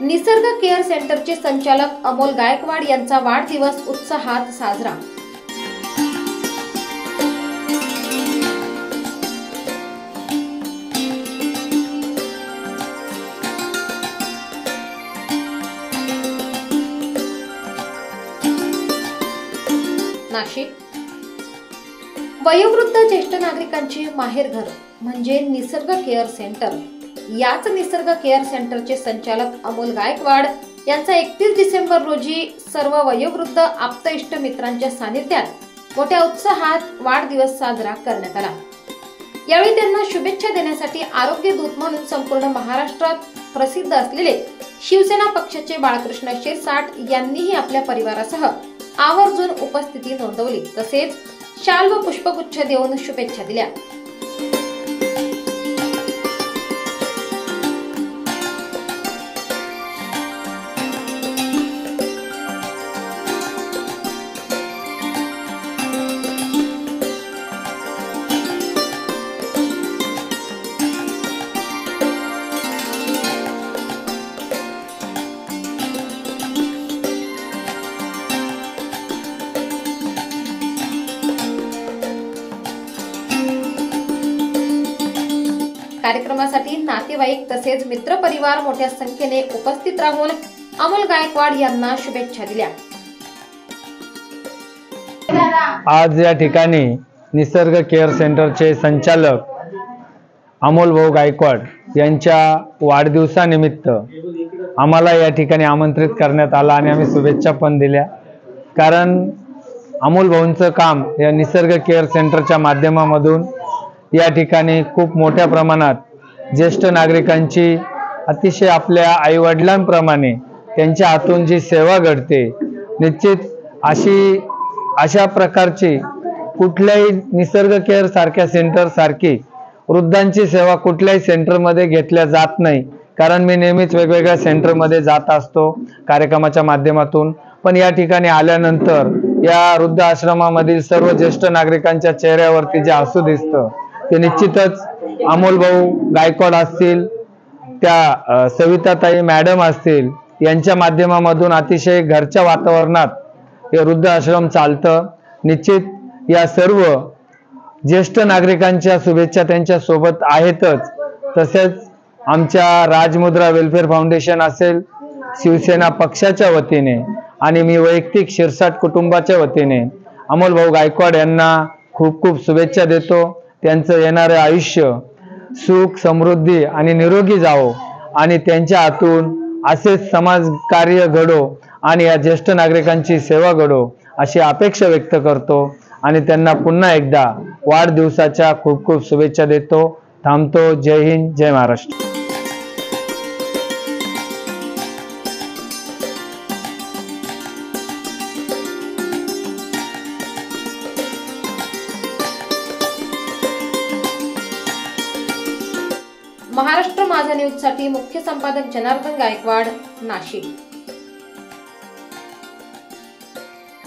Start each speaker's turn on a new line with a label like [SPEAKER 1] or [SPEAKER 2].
[SPEAKER 1] निसर्ग केअर सेंटरचे संचालक अमोल गायकवाड यांचा वाढदिवस उत्साहात साजरा। नाशिक वयोवृद्ध ज्येष्ठ नागरिकांचे माहेरघर म्हणजे निसर्ग केअर सेंटर। याच निसर्ग केअर सेंटरचे संचालक अमोल गायकवाड यांचा 31 डिसेंबर रोजी सर्व वयोवृद्ध आप्त मित्रांच्या सानिध्यात मोठ्या उत्साहात वाढदिवस साजरा करण्यात आला। यावेळी त्यांना शुभेच्छा देण्यासाठी आरोग्य दूत म्हणून संपूर्ण महाराष्ट्रात प्रसिद्ध असलेले शिवसेना पक्षाचे बाळकृष्ण शिरसाट यांनीही आपल्या परिवारासह आवर्जून उपस्थिती नोंदवली, तसेच शाल व पुष्पगुच्छ देऊन शुभेच्छा दिल्या। कार्यक्रमासाठी नातेवाईक तसेच मित्रपरिवार मोठ्या संख्येने उपस्थित राहून अमोल गायकवाड यांना शुभेच्छा दिल्या।
[SPEAKER 2] आज या ठिकाणी निसर्ग केअर सेंटरचे संचालक अमोल भाऊ गायकवाड यांच्या वाढदिवसानिमित्त आम्हाला या ठिकाणी आमंत्रित करण्यात आला आणि आम्ही शुभेच्छा पण दिल्या। कारण अमोल भाऊंचं काम या निसर्ग केअर सेंटरच्या माध्यमामधून या ठिकाणी खूप मोठ्या प्रमाणात ज्येष्ठ नागरिकांची अतिशय आपल्या आईवडिलांप्रमाणे त्यांच्या हातून जी सेवा घडते, निश्चित अशा प्रकारची कुठल्याही निसर्ग केअर सारख्या सेंटर सारखी वृद्धांची सेवा कुठल्याही सेंटरमध्ये घेतल्या जात नाही। कारण मी नेहमीच वेगवेगळ्या सेंटरमध्ये जात असतो कार्यक्रमाच्या माध्यमातून, पण या ठिकाणी आल्यानंतर या वृद्ध आश्रमामधील सर्व ज्येष्ठ नागरिकांच्या चेहऱ्यावरती जे हसू दिसतं ते निश्चितच अमोल भाऊ गायकवाड असतील, त्या सविताताई मॅडम असतील, यांच्या माध्यमामधून अतिशय घरच्या वातावरणात हे वृद्ध आश्रम चालतं। निश्चित या सर्व ज्येष्ठ नागरिकांच्या शुभेच्छा त्यांच्या सोबत आहेतच, तसेच आमच्या राजमुद्रा वेलफेअर फाउंडेशन असेल, शिवसेना पक्षाच्या वतीने आणि मी वैयक्तिक शिरसाट कुटुंबाच्या वतीने अमोल भाऊ गायकवाड यांना खूप खूप शुभेच्छा देतो। त्यांचं येणारे आयुष्य सुख समृद्धी आणि निरोगी जावो आणि त्यांच्या हातून असेच समाजकार्य घडो आणि या ज्येष्ठ नागरिकांची सेवा घडो अशी अपेक्षा व्यक्त करतो आणि त्यांना पुन्हा एकदा वाढदिवसाच्या खूप खूप शुभेच्छा देतो। थांबतो। जय हिंद, जय महाराष्ट्र।
[SPEAKER 1] महाराष्ट्र माझा न्यूज साठी मुख्य संपादक जनार्दन गायकवाड, नाशिक।